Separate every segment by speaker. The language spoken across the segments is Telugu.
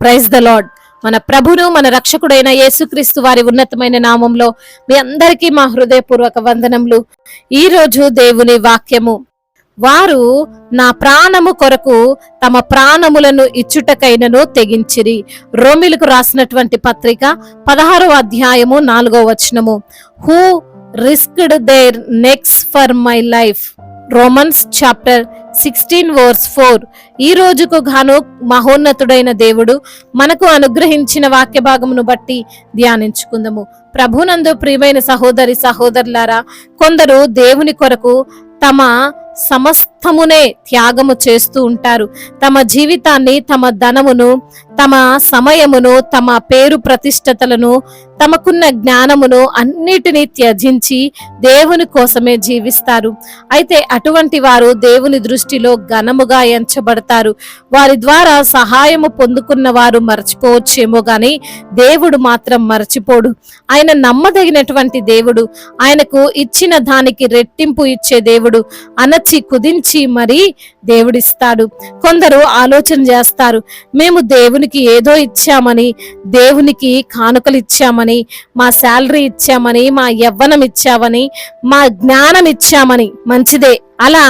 Speaker 1: Praise the lord. మన ప్రభును మన రక్షకుడైన యేసుక్రీస్తు వారి ఉన్నతమైన నామంలో మీ అందరికీ మా హృదయపూర్వక వందనములు. ఈ రోజు దేవుని వాక్యము, వారు నా ప్రాణము కొరకు తమ ప్రాణములను ఇచ్చుటకైనను తెగించిరి. రోమిలకు రాసినటువంటి పత్రిక 16వ అధ్యాయము 4వ వచనము. Who risked their necks for my life. Romans chapter 16 verse 4. ఈ రోజుకు గాను మహోన్నతుడైన దేవుడు మనకు అనుగ్రహించిన వాక్య భాగమును బట్టి ధ్యానించుకుందాము. ప్రభునందు ప్రియమైన సహోదరి సహోదరులారా, కొందరు దేవుని కొరకు తమ సమస్తమునే త్యాగము చేస్తూ ఉంటారు. తమ జీవితాన్ని, తమ ధనమును, తమ సమయమును, తమ పేరు ప్రతిష్టతలను, తమకున్న జ్ఞానమును అన్నిటినీ త్యజించి దేవుని కోసమే జీవిస్తారు. అయితే అటువంటి వారు దేవుని దృష్టిలో ఘనముగా ఎంచబడతారు. వారి ద్వారా సహాయము పొందుకున్న వారు మర్చిపోవచ్చేమో గాని దేవుడు మాత్రం మర్చిపోడు. ఆయన నమ్మదగినటువంటి దేవుడు. ఆయనకు ఇచ్చిన దానికి రెట్టింపు ఇచ్చే దేవుడు. అనచి కుదించి మరీ దేవుడిస్తాడు. కొందరు ఆలోచన చేస్తారు, మేము దేవునికి ఏదో ఇచ్చామని, దేవునికి కానుకలు ఇచ్చామని, మా శాలరీ ఇచ్చామని, మా యవ్వనం ఇచ్చామని, మా జ్ఞానం ఇచ్చామని. మంచిదే, అలా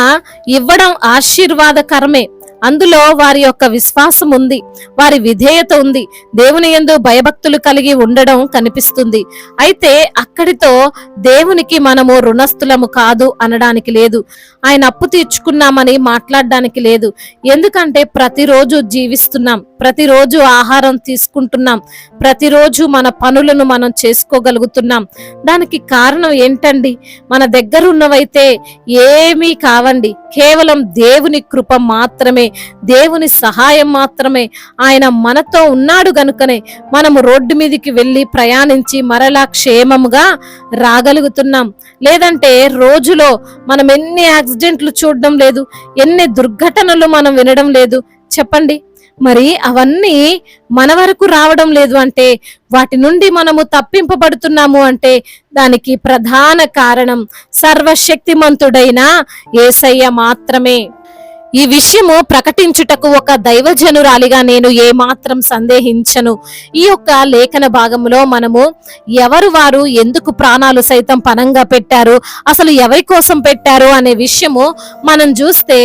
Speaker 1: ఇవ్వడం ఆశీర్వాదకరమే. అందులో వారి యొక్క విశ్వాసం ఉంది, వారి విధేయత ఉంది, దేవుని యందు భయభక్తులు కలిగి ఉండడం కనిపిస్తుంది. అయితే అక్కడితో దేవునికి మనము రుణస్థులము కాదు అనడానికి లేదు. ఆయన అప్పు తీర్చుకున్నామని మాట్లాడడానికి లేదు. ఎందుకంటే ప్రతిరోజు జీవిస్తున్నాం, ప్రతిరోజు ఆహారం తీసుకుంటున్నాం, ప్రతిరోజు మన పనులను మనం చేసుకోగలుగుతున్నాం. దానికి కారణం ఏంటండి? మన దగ్గర ఉన్నవైతే ఏమీ కావండి, కేవలం దేవుని కృప మాత్రమే, దేవుని సహాయం మాత్రమే. ఆయన మనతో ఉన్నాడు గనుకనే మనము రోడ్డు మీదకి వెళ్ళి ప్రయాణించి మరలా క్షేమముగా రాగలుగుతున్నాం. లేదంటే రోజులో మనం ఎన్ని యాక్సిడెంట్లు చూడడం లేదు, ఎన్ని దుర్ఘటనలు మనం వినడం లేదు చెప్పండి. మరి అవన్నీ మన వరకు రావడం లేదు అంటే, వాటి నుండి మనము తప్పింపబడుతున్నాము అంటే దానికి ప్రధాన కారణం సర్వశక్తిమంతుడైన యేసయ్య మాత్రమే. ఈ విషయము ప్రకటించుటకు ఒక దైవజనురాలిగా నేను ఏమాత్రం సందేహించను. ఈ యొక్క లేఖన భాగంలో మనము ఎవరు వారు ఎందుకు ప్రాణాలు సైతం పణంగా పెట్టారు, అసలు ఎవరి కోసం పెట్టారు అనే విషయము మనం చూస్తే,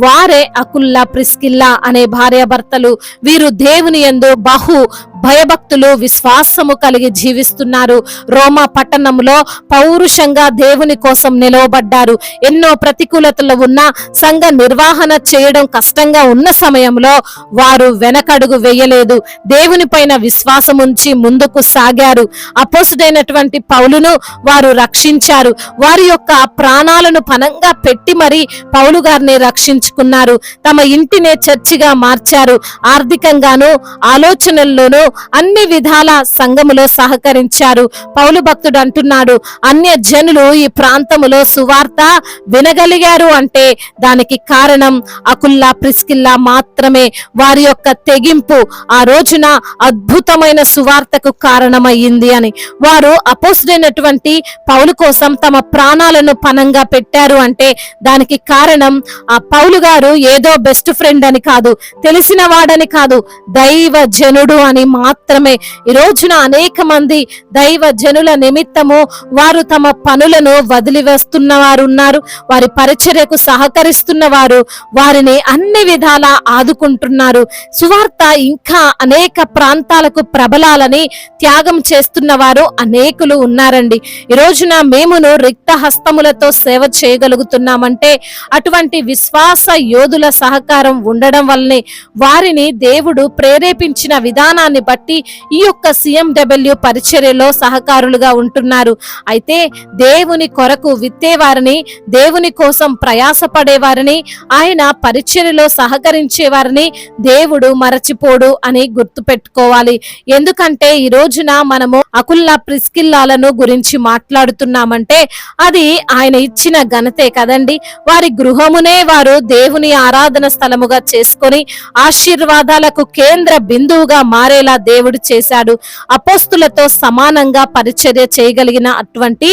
Speaker 1: వారే అకుల్లా ప్రిస్కిల్లా అనే భార్యాభర్తలు. వీరు దేవుని యందు బహు భయభక్తులు విశ్వాసము కలిగి జీవిస్తున్నారు. రోమా పట్టణంలో పౌరుషంగా దేవుని కోసం నిలవబడ్డారు. ఎన్నో ప్రతికూలతలు ఉన్న, సంఘ నిర్వహణ చేయడం కష్టంగా ఉన్న సమయంలో వారు వెనకడుగు వేయలేదు. దేవుని పైన విశ్వాసం ఉంచి ముందుకు సాగారు. అపోస్తుడైనటువంటి పౌలును వారు రక్షించారు. వారి యొక్క ప్రాణాలను పణంగా పెట్టి మరి పౌలు గారిని రక్షించుకున్నారు. తమ ఇంటినే చర్చిగా మార్చారు. ఆర్థికంగాను, ఆలోచనల్లోనూ అన్ని విధాల సంఘములో సహకరించారు. పౌలు భక్తుడు అంటున్నాడు, అన్య జనులు ఈ ప్రాంతములో సువార్త వినగలిగారు అంటే దానికి కారణం అకుల్లా ప్రిస్కిల్లా మాత్రమే. వారి యొక్క తెగింపు ఆ రోజున అద్భుతమైన సువార్తకు కారణమయ్యింది అని. వారు అపోస్తుడైనటువంటి పౌలు కోసం తమ ప్రాణాలను పణంగా పెట్టారు అంటే దానికి కారణం ఆ పౌలు గారు ఏదో బెస్ట్ ఫ్రెండ్ అని కాదు, తెలిసిన వాడని కాదు, దైవ జనుడు అని మాత్రమే. ఈ రోజున అనేక మంది దైవ జనుల నిమిత్తము వారు తమ పనులను వదిలివేస్తున్న వారు ఉన్నారు. వారి పరిచర్యకు సహకరిస్తున్న వారు వారిని అన్ని విధాలా ఆదుకుంటున్నారు. సువార్త ఇంకా అనేక ప్రాంతాలకు ప్రబలాలని త్యాగం చేస్తున్న వారు అనేకులు ఉన్నారండి. ఈ రోజున మేమును రిక్త హస్తములతో సేవ చేయగలుగుతున్నామంటే అటువంటి విశ్వాస యోధుల సహకారం ఉండడం వల్లనే. వారిని దేవుడు ప్రేరేపించిన విధానాన్ని బట్టి ఈ యొక్క CMW పరిచర్యలో సహకారులుగా ఉంటున్నారు. అయితే దేవుని కొరకు విత్తేవారిని, దేవుని కోసం ప్రయాసపడేవారిని, ఆయన పరిచర్యలో సహకరించే వారిని దేవుడు మరచిపోడు అని గుర్తు పెట్టుకోవాలి. ఎందుకంటే ఈ రోజున మనము అకుల్లా ప్రిస్కిల్లాలను గురించి మాట్లాడుతున్నామంటే అది ఆయన ఇచ్చిన ఘనతే కదండి. వారి గృహమునే వారు దేవుని ఆరాధన స్థలముగా చేసుకొని ఆశీర్వాదాలకు కేంద్ర బిందువుగా మారేలా దేవుడు చేశాడు. అపోస్తులతో సమానంగా పరిచర్య చేయగలిగిన అటువంటి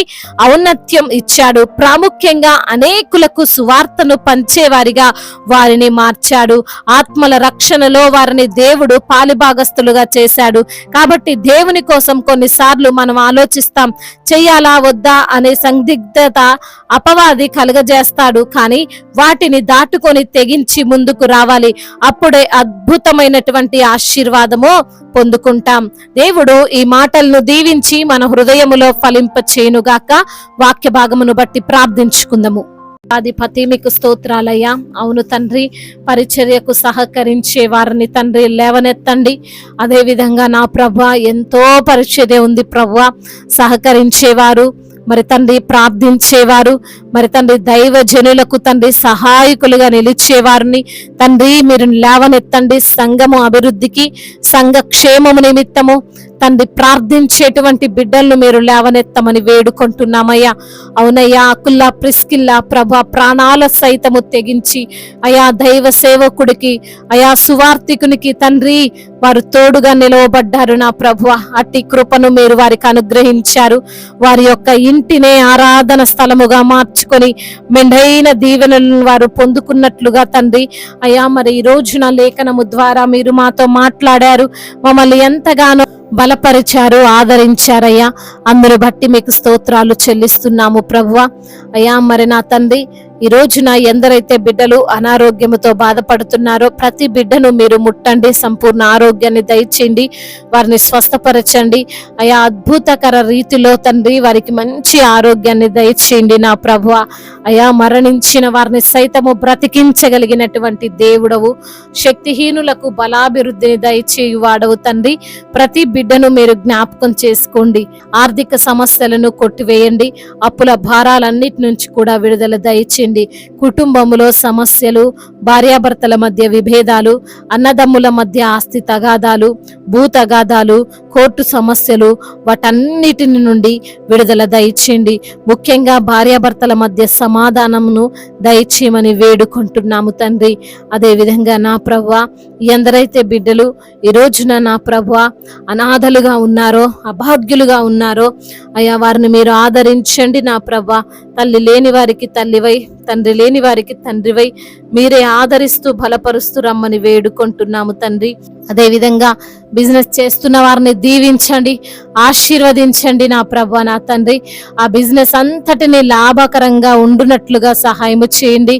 Speaker 1: ఔన్నత్యం ఇచ్చాడు. ప్రాముఖ్యంగా అనేకులకు సువార్తను పంచేవారిగా వారిని మార్చాడు. ఆత్మల రక్షణలో వారిని దేవుడు పాలిభాగస్తులుగా చేశాడు. కాబట్టి దేవుని కోసం కొన్నిసార్లు మనం ఆలోచిస్తాం, చెయ్యాలా వద్దా అనే సందిగ్ధత అపవాది కలుగజేస్తాడు. కానీ వాటిని దాటుకొని తెగించి ముందుకు రావాలి. అప్పుడే అద్భుతమైనటువంటి ఆశీర్వాదము పొందుకుంటాం. దేవుడు ఈ మాటలను దీవించి మన హృదయములో ఫలింప చేయునుగాక. వాక్య భాగమును బట్టి ప్రార్థించుకుందాము. అధిపతి మీకు స్తోత్రాలయ్యా. అవును తండ్రి, పరిచర్యకు సహకరించే వారిని తండ్రి లేవనెత్తండి. అదే విధంగా నా ప్రభా ఎంతో పరిచర్య ఉంది ప్రభా, సహకరించేవారు మరి తండ్రి, ప్రార్థించేవారు మరి తండ్రి, దైవజనులకు తండ్రి సహాయకులుగా నిలిచేవారిని తండ్రి మీరు లేవనెత్తండి. సంఘము అభివృద్ధికి, సంఘ క్షేమము నిమిత్తము తండ్రి ప్రార్థించేటువంటి బిడ్డలను మీరు లేవనెత్తమని వేడుకుంటున్నామయ్యా. అవునయ్యా, అకుల్లా ప్రిస్కిల్లా ప్రభా ప్రాణాల సైతము తెగించి అయా దైవ సేవకుడికి, అయా సువార్థికునికి తండ్రి వారు తోడుగా నిలవబడ్డారు. నా ప్రభువ, అట్టి కృపను మీరు వారికి అనుగ్రహించారు. వారి యొక్క ఇంటినే ఆరాధన స్థలముగా మార్చుకొని మెండైన దీవెనలను వారు పొందుకున్నట్లుగా తండ్రి అయా మరి ఈ రోజున లేఖనము ద్వారా మీరు మాతో మాట్లాడారు, మమ్మల్ని ఎంతగానో బలపరిచారు, ఆదరించారయ్యా. అందును బట్టి మీకు స్తోత్రాలు చెల్లిస్తున్నాము ప్రభువా. అయ్యా మరి నా తండ్రి, ఈ రోజున ఎందరైతే బిడ్డలు అనారోగ్యముతో బాధపడుతున్నారో ప్రతి బిడ్డను మీరు ముట్టండి, సంపూర్ణ ఆరోగ్యాన్ని దయచేయండి, వారిని స్వస్థపరచండి అయా. అద్భుతకర రీతిలో తండ్రి వారికి మంచి ఆరోగ్యాన్ని దయచేయండి నా ప్రభువా. అయా మరణించిన వారిని సైతము బ్రతికించగలిగినటువంటి దేవుడవు, శక్తిహీనులకు బలాభివృద్ధిని దయచేయువాడవు తండ్రి. ప్రతి బిడ్డను మీరు జ్ఞాపకం చేసుకోండి, ఆర్థిక సమస్యలను కొట్టివేయండి, అప్పుల భారాలన్నిటి నుంచి కూడా విడుదల దయచేయండి. కుటుంబములో సమస్యలు, భార్యాభర్తల మధ్య విభేదాలు, అన్నదమ్ముల మధ్య ఆస్తి తగాదాలు, భూ తగాదాలు, కోర్టు సమస్యలు, వాటన్నిటి నుండి విడుదల దయచేయండి. ముఖ్యంగా భార్యాభర్తల మధ్య సమాధానమును దయచేయమని వేడుకుంటున్నాము తండ్రి. అదే విధంగా నా ప్రభువా, ఎందరైతే బిడ్డలు ఈ రోజున నా ప్రభువా అనాథలుగా ఉన్నారో, అభాగ్యులుగా ఉన్నారో అయ్యా వారిని మీరు ఆదరించండి నా ప్రభువా. తల్లి లేని వారికి తల్లివై, తండ్రి లేని వారికి తండ్రివై మీరే ఆదరిస్తూ బలపరుస్తూ రమ్మని వేడుకుంటున్నాము తండ్రి. అదే విధంగా బిజినెస్ చేస్తున్న వారిని దీవించండి, ఆశీర్వదించండి నా ప్రభువా. నా తండ్రి, ఆ బిజినెస్ అంతటిని లాభకరంగా ఉండునట్లుగా సహాయము చేయండి.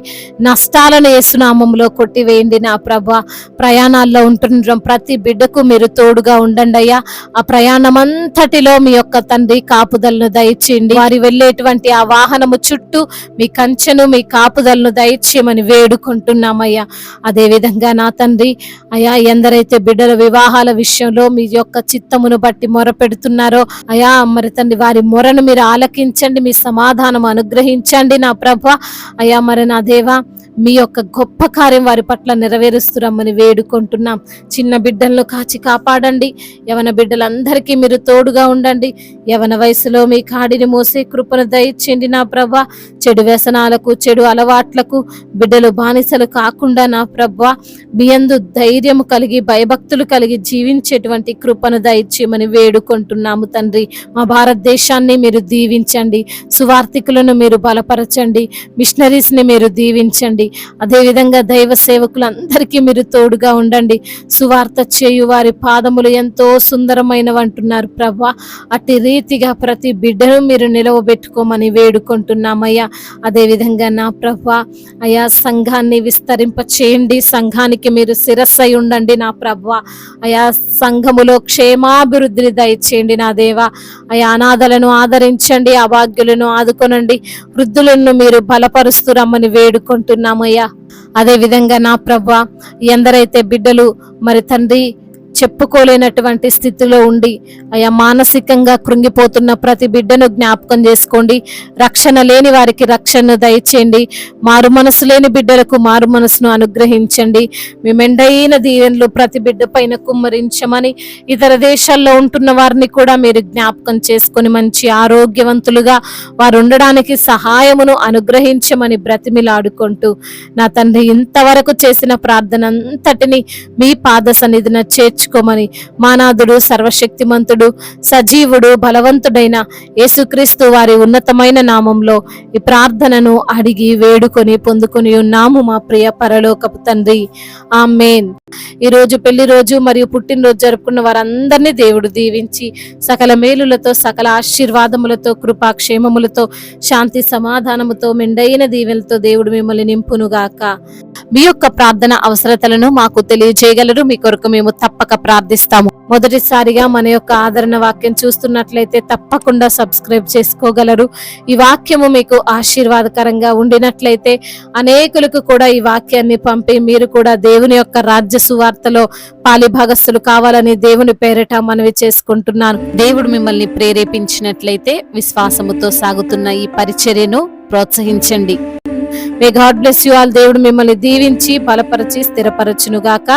Speaker 1: నష్టాలను యేసునామములో కొట్టివేయండి నా ప్రభువా. ప్రయాణాల్లో ఉంటున్న ప్రతి బిడ్డకు మీరు తోడుగా ఉండండి అయ్యా. ఆ ప్రయాణం అంతటిలో మీ యొక్క తండ్రి కాపుదలను దయచేయండి. వారి వెళ్ళేటువంటి ఆ వాహనము చుట్టూ మీ కంచెను, మీ కాపుదలను దయచేయమని వేడుకుంటున్నామయ్యా. అదే విధంగా నా తండ్రి అయ్యా, ఎందరైతే బిడ్డల వివాహాల విషయంలో మీ యొక్క చిత్తమును బట్టి మొర పెడుతున్నారో అయా మరి తండ్రి వారి మొరను మీరు ఆలకించండి, మీ సమాధానం అనుగ్రహించండి నా ప్రభువా. అయా మరి నా దేవా, మీ యొక్క గొప్ప కార్యం వారి పట్ల నెరవేరుస్తురమ్మని వేడుకుంటున్నాం. చిన్న బిడ్డలను కాచి కాపాడండి, యవన బిడ్డలందరికీ మీరు తోడుగా ఉండండి. యవన వయసులో మీ కాడిని మోసే కృపను దయచేయండి నా ప్రభా. చెడు వ్యసనాలకు, చెడు అలవాట్లకు బిడ్డలు బానిసలు కాకుండా నా ప్రభా మీ యందు ధైర్యము కలిగి, భయభక్తులు కలిగి జీవించేటువంటి కృపను దయచేయమని వేడుకుంటున్నాము తండ్రి. మా భారతదేశాన్ని మీరు దీవించండి, సువార్థికులను మీరు బలపరచండి, మిషనరీస్ ని మీరు దీవించండి. అదే విధంగా దైవ సేవకులందరికీ మీరు తోడుగా ఉండండి. సువార్త చేయు వారి పాదములు ఎంతో సుందరమైనవి అంటున్నారు ప్రభా. అట్టి రీతిగా ప్రతి బిడ్డను మీరు నిలవబెట్టుకోమని వేడుకుంటున్నామయ్యా. అదే విధంగా నా ప్రభా అయా సంఘాన్ని విస్తరింప చేయండి, సంఘానికి మీరు శిరస్సై ఉండండి నా ప్రభా. అయా సంఘములో క్షేమాభివృద్ధిని దయచేయండి నా దేవా. అయా అనాథలను ఆదరించండి, అభాగ్యులను ఆదుకొనండి, వృద్ధులను మీరు బలపరుస్తూ రమ్మని వేడుకుంటున్నామయ్యా. అదే విధంగా నా ప్రభా, ఎందరైతే బిడ్డలు మరి తండ్రి చెప్పుకోలేనటువంటి స్థితిలో ఉండి అయా మానసికంగా కృంగిపోతున్న ప్రతి బిడ్డను జ్ఞాపకం చేసుకోండి. రక్షణ లేని వారికి రక్షణను దయచేయండి, మారు మనసు లేని బిడ్డలకు మారు మనసును అనుగ్రహించండి. మీ మెండైన దీవెనలు ప్రతి బిడ్డ పైన కుమ్మరించమని, ఇతర దేశాల్లో ఉంటున్న వారిని కూడా మీరు జ్ఞాపకం చేసుకొని మంచి ఆరోగ్యవంతులుగా వారు ఉండడానికి సహాయమును అనుగ్రహించమని బ్రతిమిలాడుకుంటూ నా తండ్రి ఇంతవరకు చేసిన ప్రార్థన అంతటిని మీ పాద సన్నిధిన చేర్చుకుంటూ నడిపించుకోమని మానాథుడు, సర్వశక్తిమంతుడు, సజీవుడు, బలవంతుడైన యేసుక్రీస్తు వారి ఉన్నతమైన నామంలో ఈ ప్రార్థనను అడిగి వేడుకొని పొందుకొని ఉన్నాము మా ప్రియ పరలోకపు తండ్రి. ఆమేన్. ఈ రోజు పెళ్లి రోజు మరియు పుట్టినరోజు జరుపుకున్న వారందరినీ దేవుడు దీవించి సకల మేలులతో, సకల ఆశీర్వాదములతో, కృపాక్షేమములతో, శాంతి సమాధానముతో, మెండైన దీవెనలతో దేవుడు మిమ్మల్ని నింపునుగాక. మీ యొక్క ప్రార్థన అవసరతలను మాకు తెలియజేయగలరు. మీ కొరకు మేము తప్పక ప్రార్థిస్తాము. మొదటిసారిగా మన యొక్క ఆదరణ వాక్యం చూస్తున్నట్లయితే తప్పకుండా సబ్స్క్రైబ్ చేసుకోగలరు. ఈ వాక్యము మీకు ఆశీర్వాదకరంగా ఉండినట్లయితే అనేకులకు కూడా ఈ వాక్యాన్ని పంపి మీరు కూడా దేవుని యొక్క రాజ్య సువార్తలో పాలిభాగస్తులు కావాలని దేవుని పేరిట మనవి చేసుకుంటున్నాను. దేవుడు మిమ్మల్ని ప్రేరేపించినట్లయితే విశ్వాసముతో సాగుతున్న ఈ పరిచర్యను ప్రోత్సహించండి. May God bless you all. దేవుడు మిమ్మల్ని దీవించి బలపరిచి స్థిరపరచునుగాక.